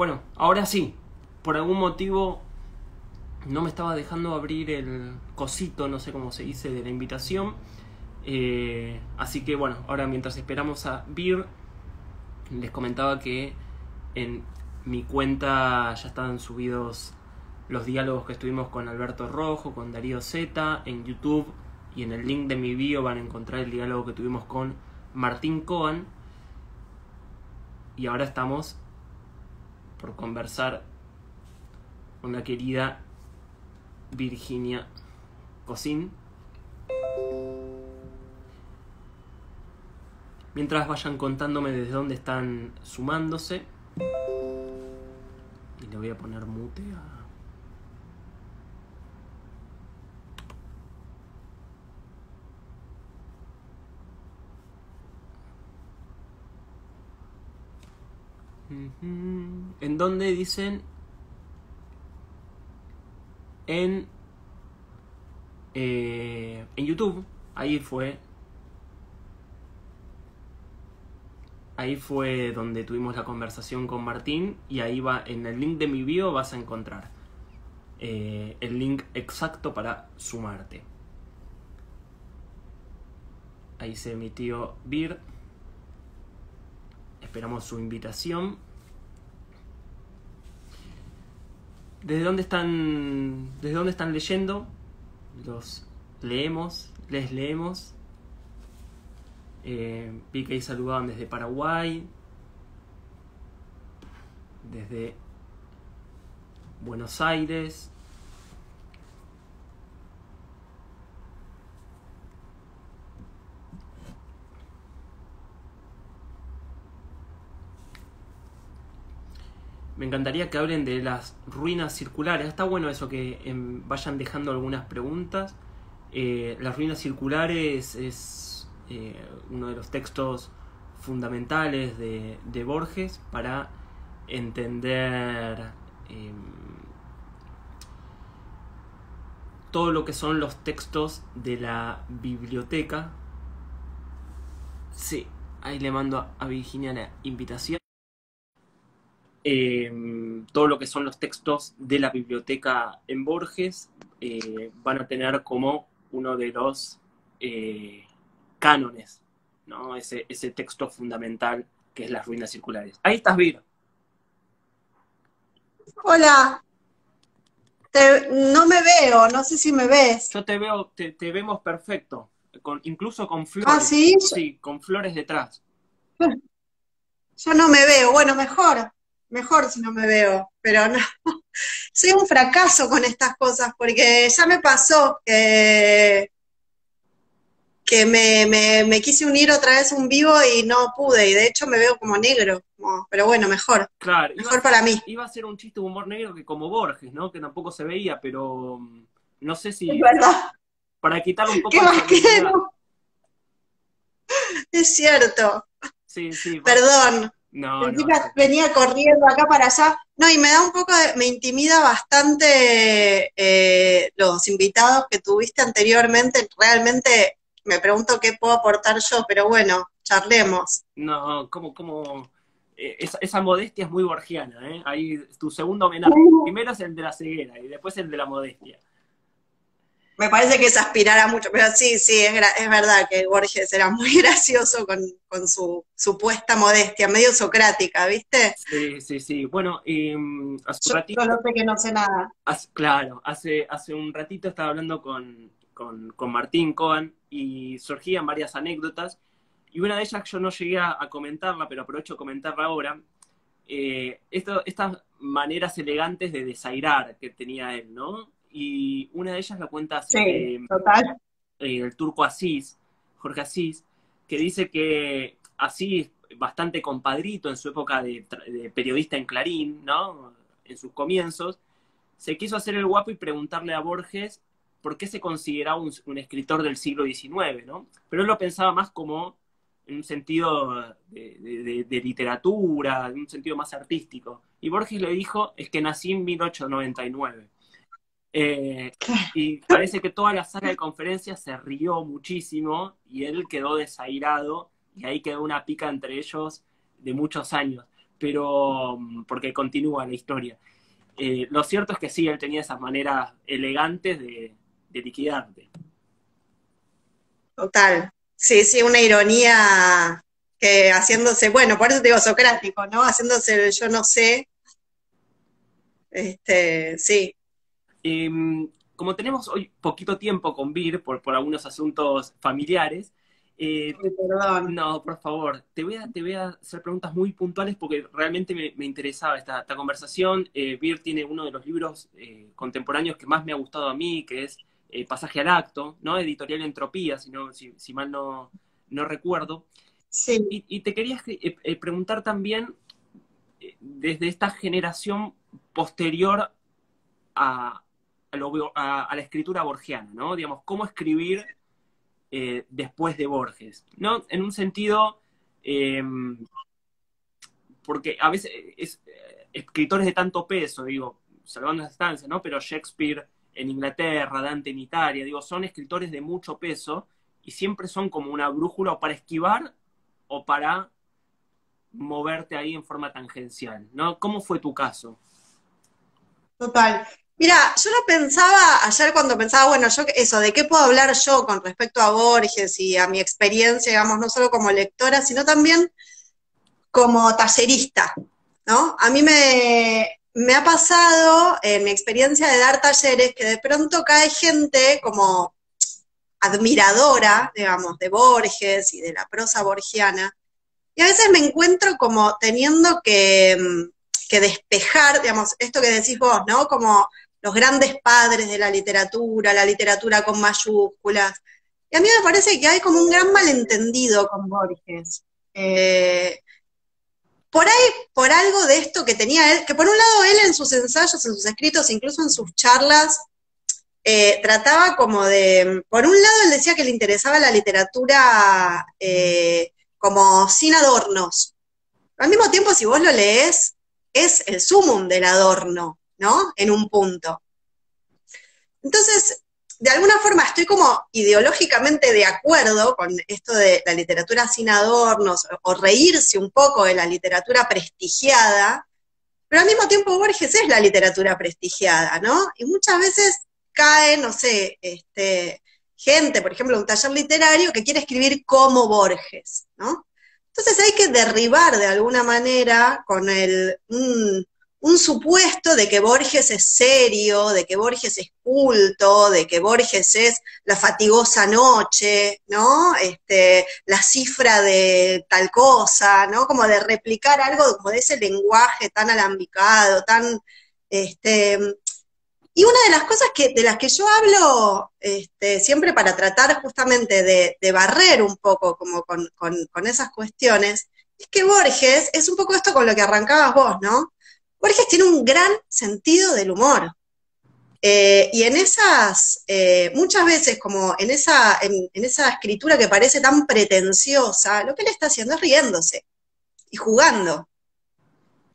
Bueno, ahora sí. Por algún motivo no me estaba dejando abrir el cosito, no sé cómo se dice, de la invitación. Así que bueno, ahora mientras esperamos a Vir, les comentaba que en mi cuenta ya están subidos los diálogos que estuvimos con Alberto Rojo, con Darío Z, en YouTube, y en el link de mi bio van a encontrar el diálogo que tuvimos con Martín Cohen. Y ahora estamos por conversar con la querida Virginia Cosín. Mientras vayan contándome desde dónde están sumándose. Y le voy a poner mute a... ¿En dónde dicen? En YouTube. Ahí fue donde tuvimos la conversación con Martín. Y ahí va, en el link de mi bio vas a encontrar el link exacto para sumarte. Ahí se emitió Vir. Esperamos su invitación. ¿Desde dónde están leyendo? Les leemos. Vi que ahí saludaban desde Paraguay, desde Buenos Aires. Me encantaría que hablen de las ruinas circulares. Está bueno eso, que vayan dejando algunas preguntas. Las ruinas circulares es uno de los textos fundamentales de Borges para entender todo lo que son los textos de la biblioteca. Sí, ahí le mando a Virginia la invitación. Todo lo que son los textos de la biblioteca en Borges van a tener como uno de los cánones, ¿no? Ese texto fundamental que es las ruinas circulares. Ahí estás, Vir. Hola, no me veo, no sé si me ves. Yo te veo, te vemos perfecto, incluso con Ah, flores. sí, Sí, con flores detrás. yo no me veo. Bueno, mejor si no me veo, pero no. Soy un fracaso con estas cosas porque ya me pasó que me quise unir otra vez a un vivo y no pude, y de hecho me veo como negro, pero bueno, Claro, mejor para mí. iba a ser un chiste de humor negro que como Borges, ¿no? Que tampoco se veía, pero no sé Es si verdad, para quitarle un poco ¿qué de más solemnidad. quiero? Es cierto. Sí, sí, Perdón, no, encima sí. venía corriendo acá para allá. No, y me da un poco me intimida bastante los invitados que tuviste anteriormente. Realmente me pregunto qué puedo aportar yo, pero bueno, charlemos. No, esa modestia es muy borgiana, ¿eh? Ahí tu segundo homenaje. Primero es el de la ceguera y después el de la modestia. Me parece que es aspirar a mucho, pero sí, es verdad que Borges era muy gracioso con su supuesta modestia, medio socrática, ¿viste? Sí, sí, sí. Bueno, hace un Yo ratito, solo sé que no sé nada. claro, hace un ratito estaba hablando con Martín Cohen y surgían varias anécdotas y una de ellas yo no llegué a comentarla, pero aprovecho a comentarla ahora. Estas maneras elegantes de desairar que tenía él, ¿no? Y una de ellas la cuenta Sí, total. el turco Asís, Jorge Asís, que dice que Asís, bastante compadrito en su época de periodista en Clarín, ¿no? En sus comienzos, se quiso hacer el guapo y preguntarle a Borges por qué se consideraba un escritor del siglo XIX, ¿no? Pero él lo pensaba más como en un sentido de literatura, en un sentido más artístico. Y Borges le dijo, es que nací en 1899. Eh, y parece que toda la sala de conferencias se rió muchísimo y él quedó desairado y ahí quedó una pica entre ellos de muchos años. pero porque continúa la historia. Lo cierto es que sí, él tenía esas maneras elegantes de liquidarte. Total. Sí, sí, una ironía que haciéndose, bueno, por eso te digo socrático, ¿no? Haciéndose el yo no sé, sí. Eh, Como tenemos hoy poquito tiempo con Vir por algunos asuntos familiares, Ay, perdón. no, por favor, te voy a hacer preguntas muy puntuales porque realmente me interesaba esta conversación. Vir tiene uno de los libros contemporáneos que más me ha gustado a mí, que es Pasaje al Acto, ¿no? Editorial Entropía, si mal no recuerdo. Sí, Y te quería preguntar también, desde esta generación posterior a, a la escritura borgiana, ¿no? Digamos, cómo escribir después de Borges, ¿no? En un sentido, eh, porque a veces escritores de tanto peso, digo, salvando las distancias, ¿no? Pero Shakespeare en Inglaterra, Dante en Italia, digo, son escritores de mucho peso y siempre son como una brújula o para esquivar o para moverte ahí en forma tangencial, ¿no? ¿Cómo fue tu caso? total. Mira, yo lo pensaba ayer cuando pensaba, bueno, yo eso, ¿de qué puedo hablar yo con respecto a Borges y a mi experiencia, digamos, no solo como lectora, sino también como tallerista, ¿no? A mí me ha pasado en mi experiencia de dar talleres que de pronto cae gente como admiradora, digamos, de Borges y de la prosa borgiana, y a veces me encuentro como teniendo que despejar, digamos, esto que decís vos, ¿no? Como los grandes padres de la literatura con mayúsculas. Y a mí me parece que hay como un gran malentendido con Borges. Por ahí, por algo de esto que tenía él, que por un lado él en sus ensayos, en sus escritos, incluso en sus charlas, trataba como de, por un lado él decía que le interesaba la literatura como sin adornos. Al mismo tiempo, si vos lo lees, es el sumum del adorno, ¿no? En un punto. Entonces, de alguna forma estoy como ideológicamente de acuerdo con esto de la literatura sin adornos, o reírse un poco de la literatura prestigiada, pero al mismo tiempo Borges es la literatura prestigiada, ¿no? Y muchas veces cae, no sé, gente, por ejemplo, un taller literario que quiere escribir como Borges, ¿no? Entonces hay que derribar de alguna manera con un supuesto de que Borges es serio, de que Borges es culto, de que Borges es la fatigosa noche, ¿no? La cifra de tal cosa, ¿no? Como de replicar algo como de ese lenguaje tan alambicado, tan, este, y una de las cosas de las que yo hablo siempre para tratar justamente de barrer un poco como con esas cuestiones, es que Borges es un poco esto con lo que arrancabas vos, ¿no? Borges tiene un gran sentido del humor. Y en esas, muchas veces como en esa escritura que parece tan pretenciosa, lo que él está haciendo es riéndose y jugando.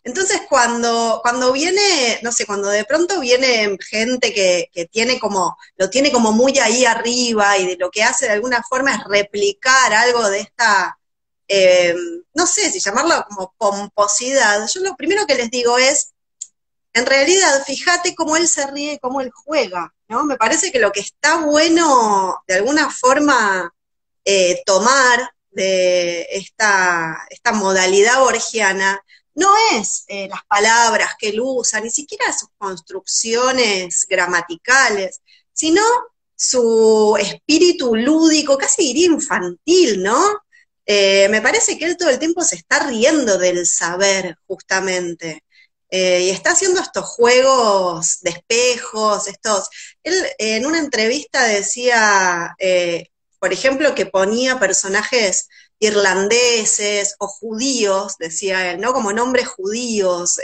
Entonces, cuando viene, no sé, cuando de pronto viene gente que tiene como, lo tiene como muy ahí arriba y de lo que hace de alguna forma es replicar algo de esta, eh, no sé si llamarlo como pomposidad, yo lo primero que les digo es, en realidad, fíjate cómo él se ríe y cómo él juega, ¿no? Me parece que lo que está bueno, de alguna forma, tomar de esta modalidad borgiana no es las palabras que él usa, ni siquiera sus construcciones gramaticales, sino su espíritu lúdico, casi diría infantil, ¿no? Me parece que él todo el tiempo se está riendo del saber, justamente. Y está haciendo estos juegos de espejos, Él en una entrevista decía, por ejemplo, que ponía personajes irlandeses o judíos, decía él, ¿no? Como nombres judíos,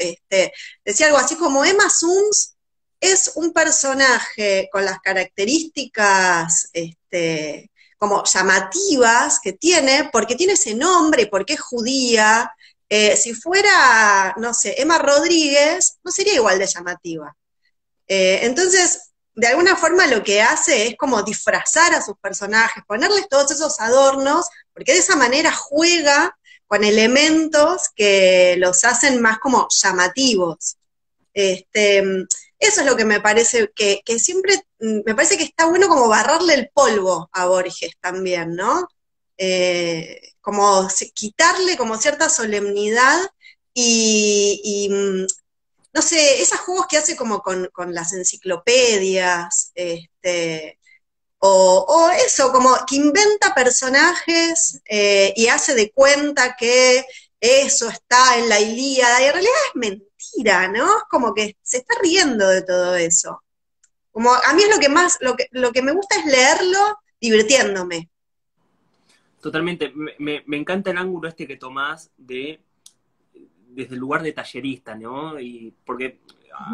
decía algo así como Emma Suns es un personaje con las características, como llamativas que tiene, porque tiene ese nombre, porque es judía. Si fuera, no sé, Emma Rodríguez, no sería igual de llamativa. Entonces, de alguna forma lo que hace es como disfrazar a sus personajes, ponerles todos esos adornos, porque de esa manera juega con elementos que los hacen más como llamativos. Eso es lo que me parece que siempre, me parece que está bueno como barrarle el polvo a Borges también, ¿no? Como quitarle como cierta solemnidad y no sé, esos juegos que hace como con las enciclopedias, o eso, como que inventa personajes y hace de cuenta que eso está en la Ilíada, y en realidad es mentira, ¿no? Es como que se está riendo de todo eso. Como a mí es lo que más, lo que me gusta es leerlo divirtiéndome. Totalmente. Me encanta el ángulo este que tomás desde el lugar de tallerista, ¿no? Y porque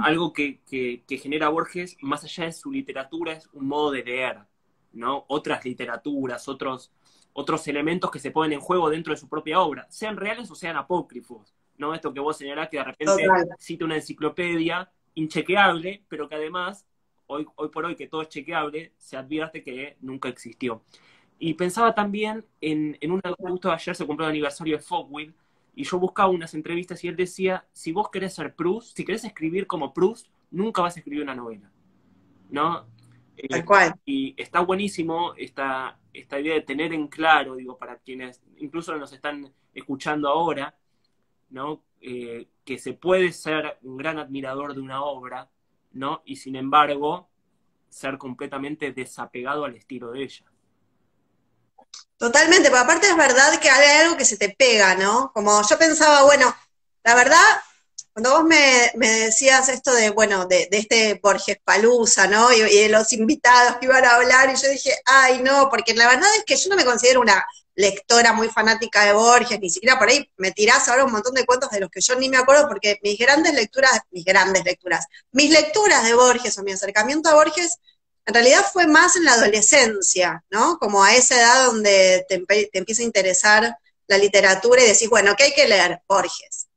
algo que genera Borges, más allá de su literatura, es un modo de leer, ¿no? Otras literaturas, otros elementos que se ponen en juego dentro de su propia obra, sean reales o sean apócrifos, ¿no? Esto que vos señalás, que de repente Total. cita una enciclopedia inchequeable, pero que además, hoy por hoy que todo es chequeable, se advierte que nunca existió. Y pensaba también en una, justo ayer se cumplió el aniversario de Foucault, y yo buscaba unas entrevistas y él decía, si vos querés ser Proust, si querés escribir como Proust, nunca vas a escribir una novela, ¿no? Tal cual. Y está buenísimo esta idea de tener en claro, digo, para quienes incluso nos están escuchando ahora, ¿no? Que se puede ser un gran admirador de una obra, ¿no? Y sin embargo, ser completamente desapegado al estilo de ella. Totalmente, pero aparte es verdad que hay algo que se te pega, ¿no? Como yo pensaba, bueno, la verdad, cuando vos me decías esto de, bueno, de este Borges Palusa, ¿no? Y de los invitados que iban a hablar, y yo dije, ay, no, porque la verdad es que yo no me considero una lectora muy fanática de Borges, ni siquiera por ahí me tirás ahora un montón de cuentos de los que yo ni me acuerdo, porque mis lecturas de Borges o mi acercamiento a Borges en realidad fue más en la adolescencia, ¿no? Como a esa edad donde te empieza a interesar la literatura y decís, bueno, ¿qué hay que leer? Borges.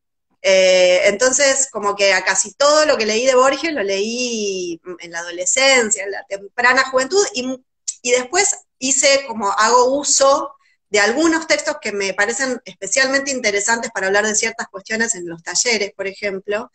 Entonces, como que a casi todo lo que leí de Borges lo leí en la adolescencia, en la temprana juventud, y después hago uso de algunos textos que me parecen especialmente interesantes para hablar de ciertas cuestiones en los talleres, por ejemplo,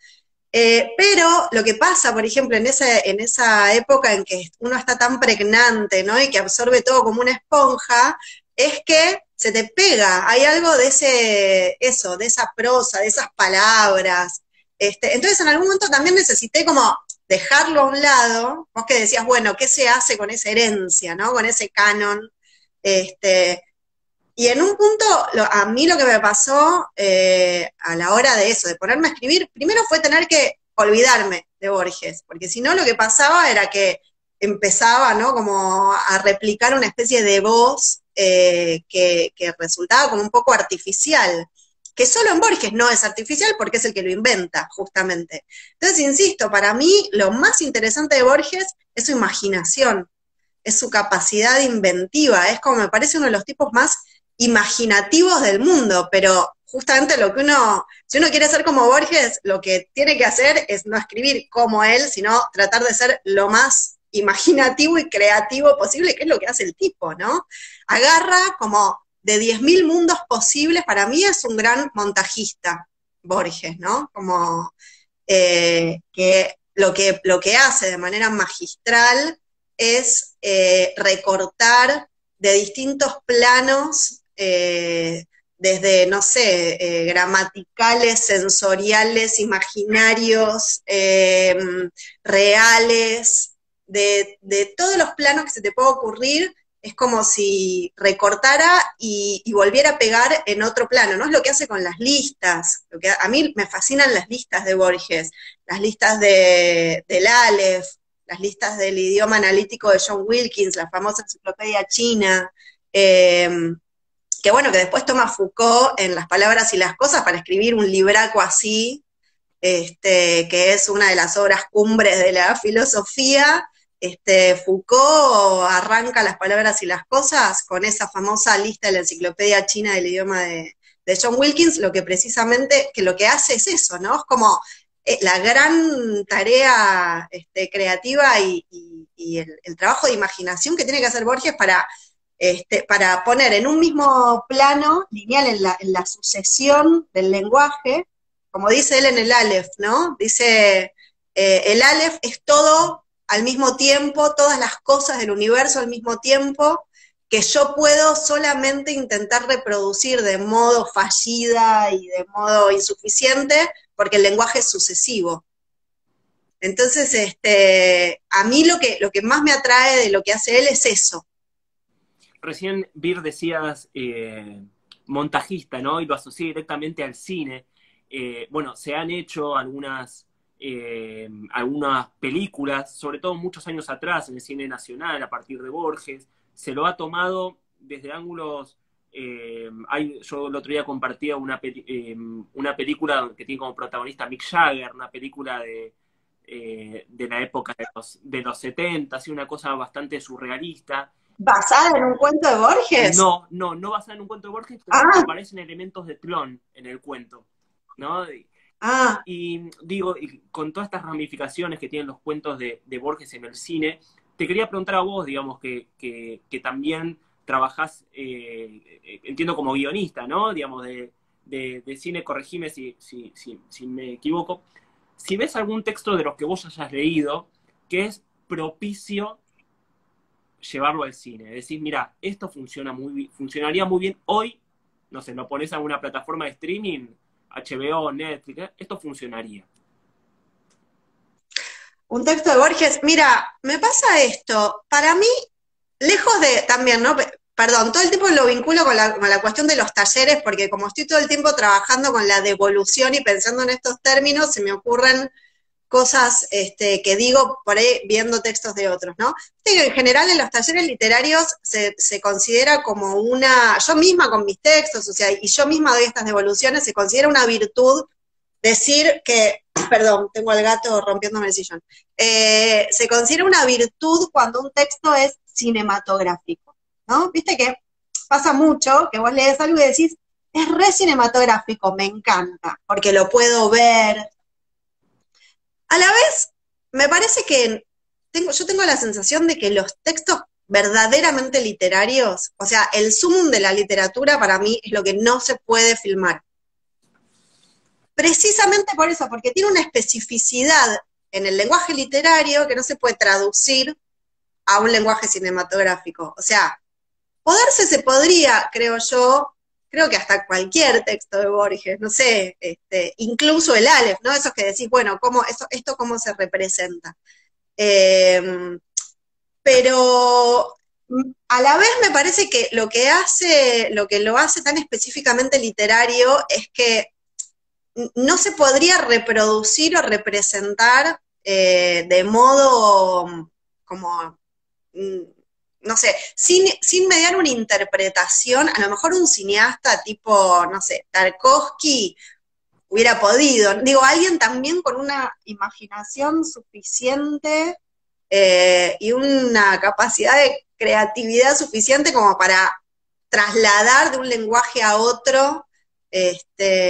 pero lo que pasa, por ejemplo, en esa época en que uno está tan pregnante, ¿no? Y que absorbe todo como una esponja, es que se te pega, hay algo de eso, de esa prosa, de esas palabras. Entonces en algún momento también necesité como dejarlo a un lado, vos que decías, bueno, ¿qué se hace con esa herencia, ¿no? Con ese canon. Este, y en un punto, a mí lo que me pasó a la hora de eso, de ponerme a escribir, primero fue tener que olvidarme de Borges, porque si no lo que pasaba era que empezaba, ¿no? Como a replicar una especie de voz que resultaba como un poco artificial, que solo en Borges no es artificial porque es el que lo inventa, justamente. Entonces, insisto, para mí lo más interesante de Borges es su imaginación, es su capacidad inventiva, es como me parece uno de los tipos más imaginativos del mundo, pero justamente si uno quiere ser como Borges, lo que tiene que hacer es no escribir como él, sino tratar de ser lo más imaginativo y creativo posible, que es lo que hace el tipo, ¿no? Agarra como de 10.000 mundos posibles, para mí es un gran montajista, Borges, ¿no? Como que lo que hace de manera magistral es recortar de distintos planos, desde, no sé, gramaticales, sensoriales, imaginarios, reales, de todos los planos que se te pueda ocurrir, es como si recortara y volviera a pegar en otro plano, ¿no? Es lo que hace con las listas. A mí me fascinan las listas de Borges, las listas del Aleph, las listas del idioma analítico de John Wilkins, la famosa enciclopedia china, que bueno, que después toma Foucault en Las palabras y las cosas para escribir un libraco así, que es una de las obras cumbres de la filosofía. Foucault arranca Las palabras y las cosas con esa famosa lista de la enciclopedia china del idioma de John Wilkins, lo que hace es eso, ¿no? Es como la gran tarea creativa y el trabajo de imaginación que tiene que hacer Borges para para poner en un mismo plano lineal en la sucesión del lenguaje, como dice él en el Aleph, ¿no? Dice, el Aleph es todo al mismo tiempo, todas las cosas del universo al mismo tiempo, que yo puedo solamente intentar reproducir de modo fallida y de modo insuficiente, porque el lenguaje es sucesivo. Entonces, a mí lo que más me atrae de lo que hace él es eso. Recién, Vir, decías montajista, ¿no? Y lo asocié directamente al cine. Bueno, se han hecho algunas películas, sobre todo muchos años atrás, en el cine nacional, a partir de Borges. Se lo ha tomado desde ángulos... yo el otro día compartía una película que tiene como protagonista Mick Jagger, una película de la época de los 70, así una cosa bastante surrealista. ¿Basada en un cuento de Borges? No basada en un cuento de Borges, pero aparecen elementos de Plon en el cuento, ¿no? Y digo, y con todas estas ramificaciones que tienen los cuentos de Borges en el cine, te quería preguntar a vos, digamos, que también trabajás, entiendo, como guionista, ¿no? Digamos, de cine, corregime si me equivoco. Si ves algún texto de los que vos hayas leído que es propicio llevarlo al cine, decís, mira, esto funcionaría muy bien hoy, no sé, lo pones a una plataforma de streaming, HBO, Netflix, esto funcionaría. Un texto de Borges, mira, me pasa esto, para mí, lejos de, también, ¿no? Perdón, todo el tiempo lo vinculo con la cuestión de los talleres, porque como estoy todo el tiempo trabajando con la devolución y pensando en estos términos, se me ocurren cosas que digo por ahí viendo textos de otros, ¿no? En general en los talleres literarios se considera como yo misma con mis textos, o sea, y yo misma doy estas devoluciones, se considera una virtud decir que, perdón, tengo al gato rompiéndome el sillón, se considera una virtud cuando un texto es cinematográfico, ¿no? Viste que pasa mucho que vos lees algo y decís, es re cinematográfico, me encanta, porque lo puedo ver. A la vez, me parece que yo tengo la sensación de que los textos verdaderamente literarios, o sea, el sumum de la literatura para mí es lo que no se puede filmar. Precisamente por eso, porque tiene una especificidad en el lenguaje literario que no se puede traducir a un lenguaje cinematográfico. O sea, se podría, creo yo, creo que hasta cualquier texto de Borges, no sé, incluso el Aleph, ¿no? Esos que decís, bueno, esto cómo se representa. Pero a la vez me parece que lo que lo hace tan específicamente literario es que no se podría reproducir o representar de modo como no sé, sin mediar una interpretación, a lo mejor un cineasta tipo, no sé, Tarkovsky hubiera podido. Digo, alguien también con una imaginación suficiente y una capacidad de creatividad suficiente como para trasladar de un lenguaje a otro,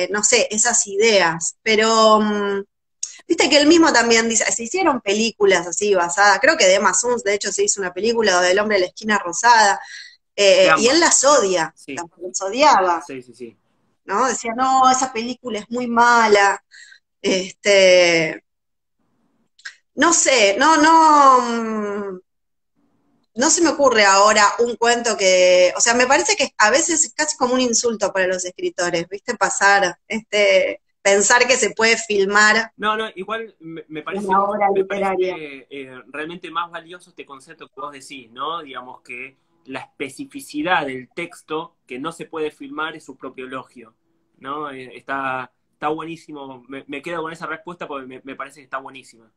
no sé, esas ideas. Pero viste que él mismo también dice, se hicieron películas así basadas, creo que de Emma Suns, de hecho, se hizo una película del hombre de la esquina rosada, y él las odia, sí. las odiaba, Sí. ¿no? Decía, no, esa película es muy mala, no sé, no se me ocurre ahora un cuento o sea, me parece que a veces es casi como un insulto para los escritores, ¿viste? Pensar que se puede filmar. No, igual me parece, una obra literaria. Realmente más valioso este concepto que vos decís, ¿no? Digamos que la especificidad del texto que no se puede filmar es su propio elogio, ¿no? Está buenísimo, me quedo con esa respuesta porque me parece que está buenísima.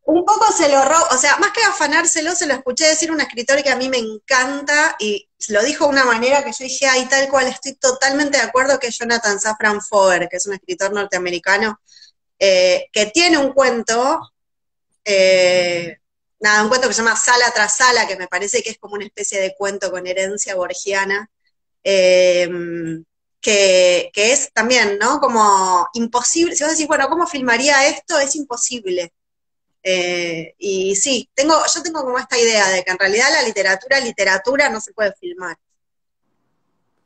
Un poco se lo robo, o sea, más que afanárselo, se lo escuché decir a un escritor que a mí me encanta y lo dijo de una manera que yo dije, ay, tal cual, estoy totalmente de acuerdo, que es Jonathan Safran Foer, que es un escritor norteamericano, que tiene un cuento, un cuento que se llama Sala tras Sala, que me parece que es como una especie de cuento con herencia borgiana, que es también, ¿no? Como imposible, si vos decís, bueno, ¿cómo filmaría esto? Es imposible. Y sí, yo tengo como esta idea de que en realidad la literatura no se puede filmar.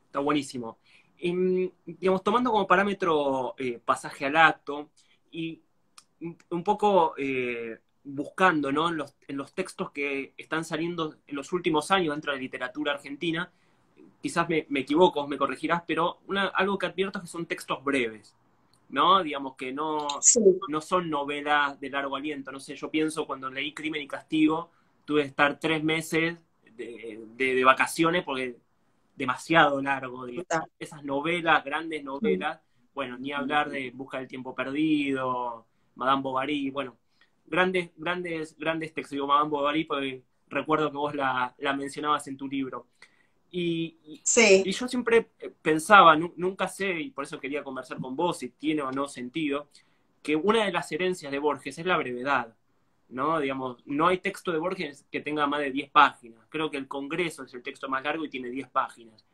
Está buenísimo. Digamos, tomando como parámetro pasaje al acto y un poco buscando, ¿no? En los textos que están saliendo en los últimos años dentro de la literatura argentina, quizás me equivoco, me corregirás, pero algo que advierto es que son textos breves, ¿no? Digamos que Sí, no son novelas de largo aliento. No sé, yo pienso cuando leí Crimen y Castigo, tuve que estar 3 meses de vacaciones porque demasiado largo, digamos. total. Esas novelas, grandes novelas, bueno, ni hablar de Busca del tiempo perdido, Madame Bovary, bueno, grandes textos. Digo Madame Bovary porque recuerdo que vos la mencionabas en tu libro. Y Sí. yo siempre pensaba, nunca sé, y por eso quería conversar con vos si tiene o no sentido, que una de las herencias de Borges es la brevedad, ¿no? Digamos, no hay texto de Borges que tenga más de 10 páginas. Creo que el Congreso es el texto más largo y tiene 10 páginas.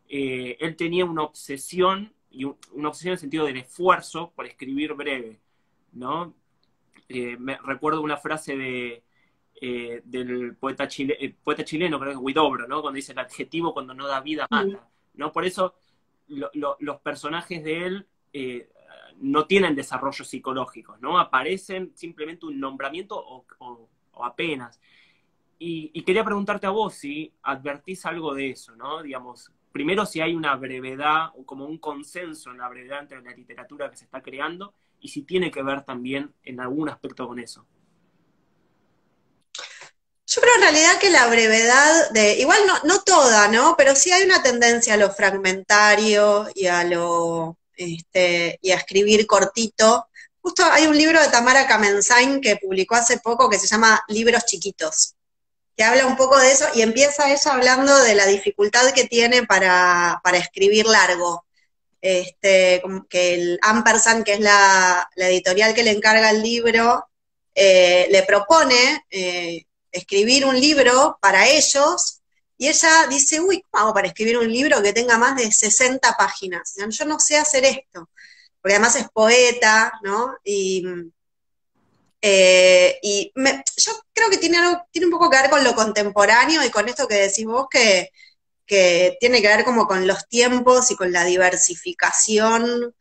Él tenía una obsesión, y una obsesión en el sentido del esfuerzo por escribir breve, ¿no? Me recuerdo una frase del poeta chileno, creo que es Huidobro, ¿no? Cuando dice el adjetivo cuando no da vida mata, ¿no? Por eso los personajes de él no tienen desarrollo psicológico, ¿no? Aparecen simplemente un nombramiento o apenas. Y quería preguntarte a vos si advertís algo de eso, ¿no? Digamos, primero si hay una brevedad o como un consenso en la brevedad entre la literatura que se está creando y si tiene que ver también en algún aspecto con eso. Yo creo en realidad que la brevedad igual no toda, ¿no? Pero sí hay una tendencia a lo fragmentario y y a escribir cortito. Justo hay un libro de Tamara Kamensain que publicó hace poco que se llama Libros Chiquitos, que habla un poco de eso y empieza ella hablando de la dificultad que tiene para escribir largo. Como que el Ampersand, que es la editorial que le encarga el libro, le propone escribir un libro para ellos, y ella dice, uy, ¿cómo hago para escribir un libro que tenga más de 60 páginas? Yo no sé hacer esto, porque además es poeta, ¿no? Yo creo que tiene un poco que ver con lo contemporáneo y con esto que decís vos, que tiene que ver como con los tiempos y con la diversificación,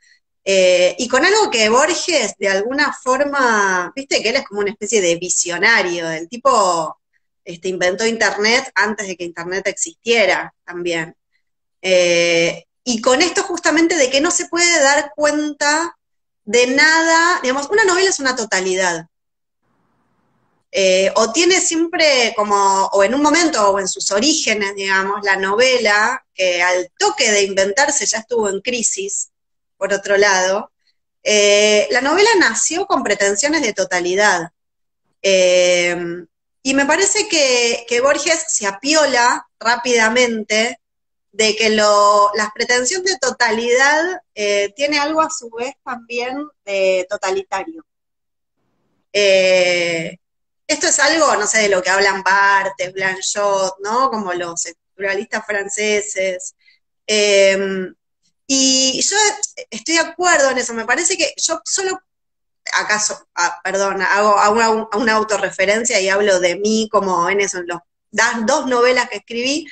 y con algo que Borges de alguna forma, viste que él es como una especie de visionario, el tipo inventó Internet antes de que Internet existiera también. Y con esto justamente de que no se puede dar cuenta de nada, digamos, una novela es una totalidad. O tiene siempre como, o en un momento, o en sus orígenes, digamos, la novela, que al toque de inventarse ya estuvo en crisis, por otro lado, la novela nació con pretensiones de totalidad. Eh, y me parece que Borges se apiola rápidamente de que las pretensiones de totalidad tiene algo a su vez también de totalitario. Eh, Esto es algo, no sé, de lo que hablan Barthes, Blanchot, ¿no? Como los estructuralistas franceses. Eh, y yo estoy de acuerdo en eso, me parece que yo solo, acaso, perdón, hago una autorreferencia y hablo de mí como en eso, en las dos novelas que escribí.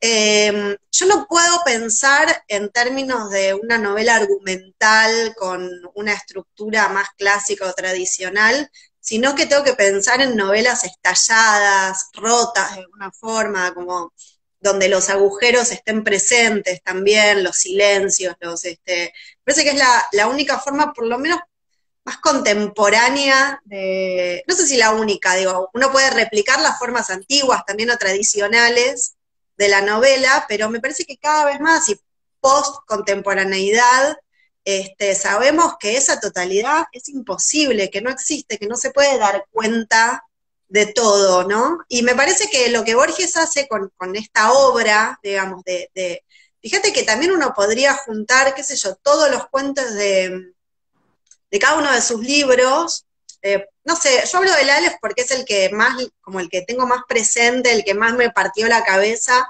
Yo no puedo pensar en términos de una novela argumental con una estructura más clásica o tradicional, sino que tengo que pensar en novelas estalladas, rotas de alguna forma, como donde los agujeros estén presentes también, los silencios, parece que es la única forma, por lo menos más contemporánea, no sé si la única, digo, uno puede replicar las formas antiguas también o tradicionales de la novela, pero me parece que cada vez más y post-contemporaneidad, sabemos que esa totalidad es imposible, que no existe, que no se puede dar cuenta de todo, ¿no? Y me parece que lo que Borges hace con esta obra, digamos, fíjate que también uno podría juntar, qué sé yo, todos los cuentos de cada uno de sus libros. No sé, yo hablo del Aleph porque es el que más, como el que tengo más presente, el que más me partió la cabeza.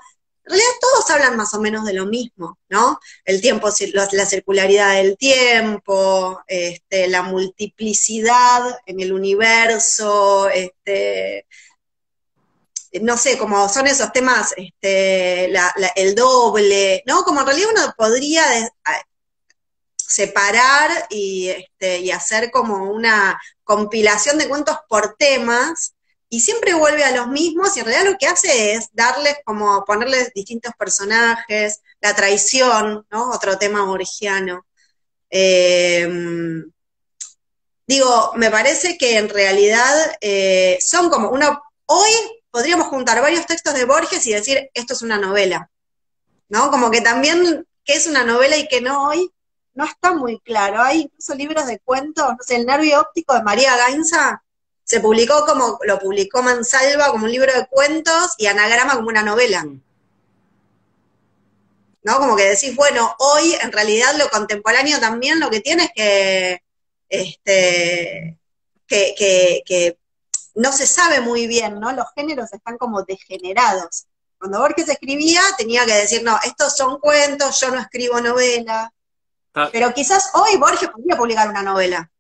en realidad todos hablan más o menos de lo mismo, ¿no? El tiempo, la circularidad del tiempo, la multiplicidad en el universo, no sé, como son esos temas, el doble, ¿no? Como en realidad uno podría separar y hacer como una compilación de cuentos por temas, y siempre vuelve a los mismos, y en realidad lo que hace es darles como, ponerles distintos personajes, la traición, ¿no? Otro tema borgiano. Digo, me parece que en realidad son como hoy podríamos juntar varios textos de Borges y decir, esto es una novela, ¿no? Como que también, ¿qué es una novela y qué no hoy? No está muy claro. Hay incluso libros de cuentos, no sé, El nervio óptico de María Gainza, se publicó lo publicó Mansalva como un libro de cuentos y Anagrama como una novela. ¿No? Como que decís, bueno, hoy en realidad lo contemporáneo también lo que tiene es que no se sabe muy bien, ¿no? Los géneros están como degenerados. Cuando Borges escribía, tenía que decir, no, estos son cuentos, yo no escribo novela. Pero quizás hoy Borges podría publicar una novela.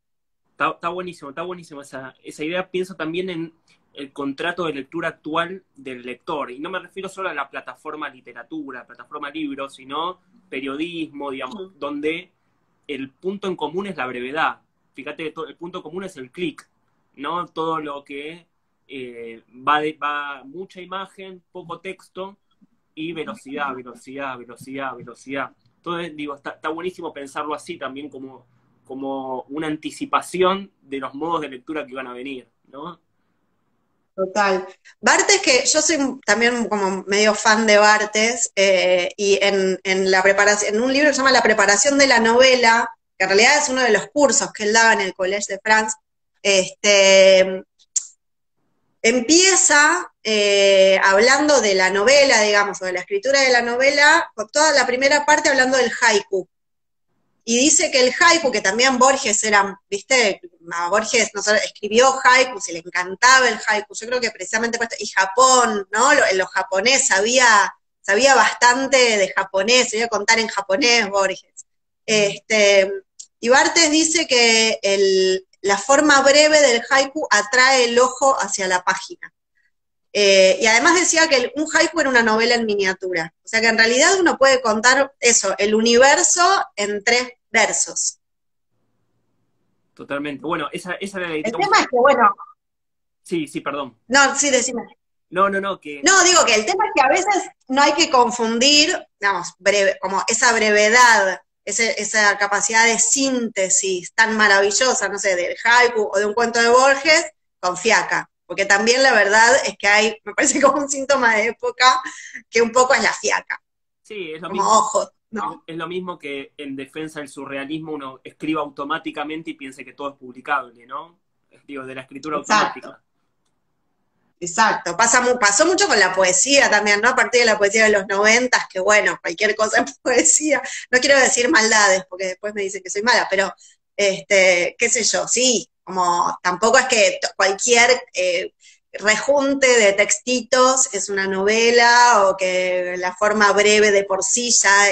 Está buenísimo esa idea. Pienso también en el contrato de lectura actual del lector, y no me refiero solo a la plataforma literatura, plataforma libros, sino periodismo, digamos, donde el punto en común es la brevedad. Fíjate, el punto común es el clic, ¿no? Todo lo que va mucha imagen, poco texto y velocidad. Entonces, digo, está buenísimo pensarlo así también como una anticipación de los modos de lectura que van a venir, ¿no? Total. Barthes, que yo soy también como medio fan de Barthes, y en la preparación, en un libro que se llama La preparación de la novela, que en realidad es uno de los cursos que él daba en el Collège de France, empieza hablando de la novela, digamos, o de la escritura de la novela, con toda la primera parte hablando del haiku. Y dice que el haiku, que también Borges era, ¿viste? Borges no solo escribió haiku, se le encantaba el haiku, yo creo que precisamente por esto, y Japón, ¿no? Los japonés, sabía bastante de japonés, sabía contar en japonés Borges. Y Barthes dice que la forma breve del haiku atrae el ojo hacia la página. Y además decía que un haiku era una novela en miniatura. O sea que en realidad uno puede contar eso, el universo en 3 versos. Totalmente. Bueno, esa era la idea. El tema es que, bueno... Sí, perdón. No, sí, decime. No, que... No, digo que el tema es que a veces no hay que confundir, digamos, como esa brevedad, esa capacidad de síntesis tan maravillosa, no sé, del haiku o de un cuento de Borges, con fiaca. Porque también la verdad es que me parece como un síntoma de época, que un poco es la fiaca. Sí, es lo como mismo. Ojos, ¿no? Es lo mismo que en defensa del surrealismo uno escriba automáticamente y piense que todo es publicable, ¿no? Digo, de la escritura automática. Exacto. Pasó mucho con la poesía también, ¿no? A partir de la poesía de los 90, que bueno, cualquier cosa es poesía. No quiero decir maldades, porque después me dicen que soy mala, pero, qué sé yo, sí, como tampoco es que cualquier rejunte de textitos es una novela, o que la forma breve de por sí ya,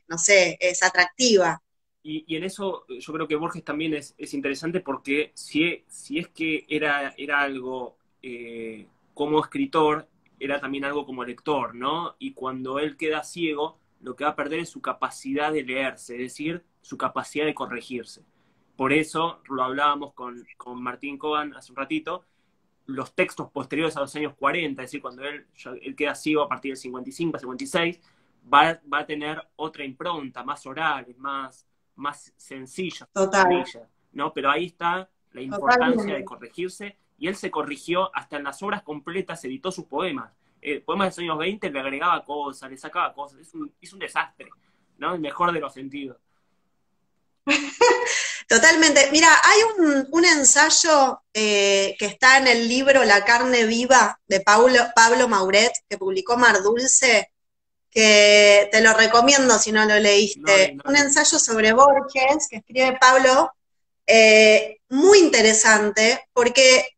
no sé, es atractiva. Y en eso yo creo que Borges también es interesante, porque si es que era algo como escritor, era también algo como lector, ¿no? Y cuando él queda ciego, lo que va a perder es su capacidad de leerse, es decir, su capacidad de corregirse. Por eso, lo hablábamos con Martín Coban hace un ratito, los textos posteriores a los años 40, es decir, cuando él queda ciego a partir del 55, 56, va a tener otra impronta, más oral, más sencilla, ¿no? Pero ahí está la importancia de corregirse, y él se corrigió hasta en las obras completas, editó sus poemas. Poemas de los años 20 le agregaba cosas, le sacaba cosas, es un desastre, ¿no? El mejor de los sentidos. Totalmente. Mira, hay un ensayo que está en el libro La carne viva de Pablo Mauret, que publicó Mar Dulce, que te lo recomiendo si no lo leíste. No. Un ensayo sobre Borges que escribe Pablo, muy interesante, porque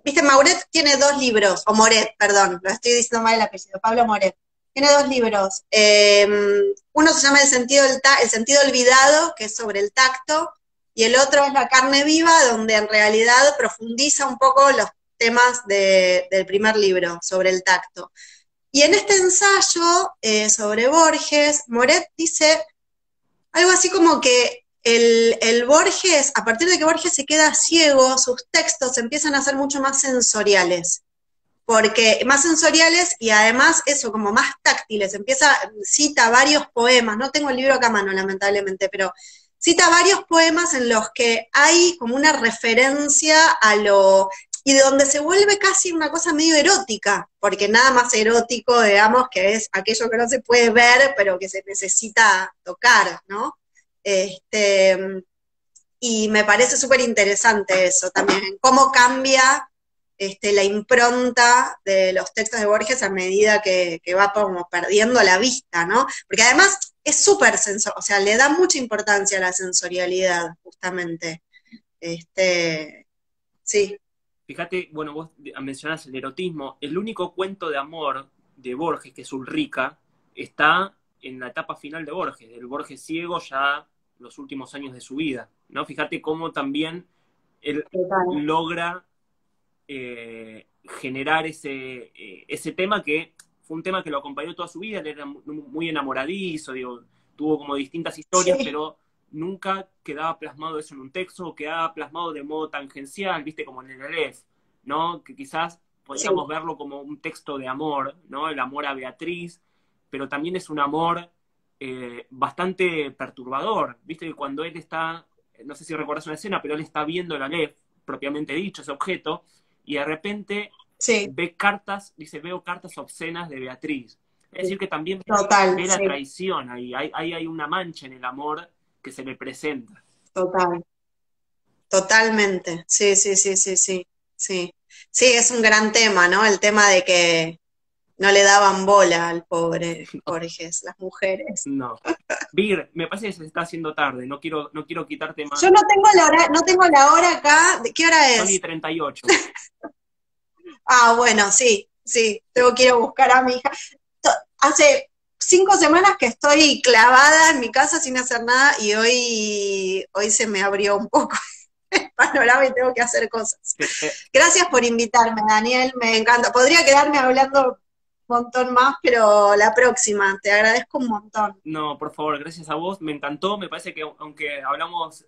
viste, Mauret tiene dos libros, o Moret, perdón, lo estoy diciendo mal el apellido, Pablo Moret. Tiene dos libros. Uno se llama el sentido olvidado, que es sobre el tacto, y el otro es La carne viva, donde en realidad profundiza un poco los temas del primer libro, sobre el tacto. Y en este ensayo sobre Borges, Moret dice algo así como que el Borges, a partir de que Borges se queda ciego, sus textos empiezan a ser mucho más sensoriales. Porque más sensoriales y además eso, como más táctiles. Cita varios poemas, no tengo el libro acá a mano, lamentablemente, pero cita varios poemas en los que hay como una referencia a lo, y donde se vuelve casi una cosa medio erótica, porque nada más erótico, digamos, que es aquello que no se puede ver, pero que se necesita tocar, ¿no? Y me parece súper interesante eso también, cómo cambia la impronta de los textos de Borges a medida que va como perdiendo la vista, ¿no? Porque además es súper sensorial, o sea, le da mucha importancia a la sensorialidad, justamente. Sí. Fíjate, bueno, vos mencionás el erotismo. El único cuento de amor de Borges, que es Ulrica, está en la etapa final de Borges, del Borges ciego ya los últimos años de su vida, ¿no? Fíjate cómo también él logra generar ese tema que fue un tema que lo acompañó toda su vida. Él era muy enamoradizo, digo, tuvo como distintas historias, Sí. pero nunca quedaba plasmado eso en un texto, o quedaba plasmado de modo tangencial, viste, como en el Aleph, ¿no? Que quizás podríamos Sí. verlo como un texto de amor, ¿no? El amor a Beatriz, pero también es un amor bastante perturbador, viste, que cuando él está, no sé si recuerdas una escena, pero él está viendo el Aleph, propiamente dicho, ese objeto, y de repente Sí. ve cartas, dice, veo cartas obscenas de Beatriz. Es decir, que también Total, ve la sí. traición ahí, hay una mancha en el amor que se le presenta. Total. Totalmente. Sí, sí, sí, sí, sí. Sí. Sí, es un gran tema, ¿no? El tema de que no le daban bola al pobre Borges, las mujeres. No. Vir, me parece que se está haciendo tarde, no quiero quitarte más. Yo no tengo la hora acá. ¿De qué hora Son y es? 38. Ah, bueno, sí, sí, tengo que ir a buscar a mi hija. Hace 5 semanas que estoy clavada en mi casa sin hacer nada y hoy se me abrió un poco el panorama y tengo que hacer cosas. Gracias por invitarme, Daniel, me encanta. Podría quedarme hablando un montón más, pero la próxima, te agradezco un montón. No, por favor, gracias a vos, me encantó, me parece que aunque hablamos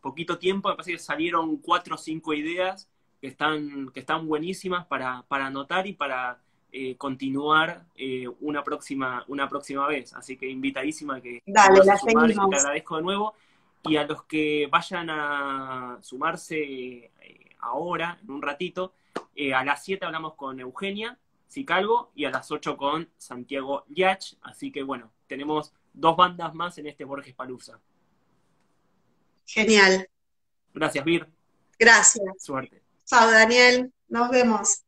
poquito tiempo, me parece que salieron 4 o 5 ideas que están buenísimas para anotar y para continuar una próxima vez. Así que invitadísima a que te Dale, vuelvas a la sumar y te seguimos. agradezco de nuevo. Y a los que vayan a sumarse ahora, en un ratito, a las 7 hablamos con Eugenia Cicalvo y a las 8 con Santiago Yach. Así que bueno, tenemos 2 bandas más en este Borges Palusa. Genial. Gracias, Vir. Gracias. Suerte. Chao, Daniel. Nos vemos.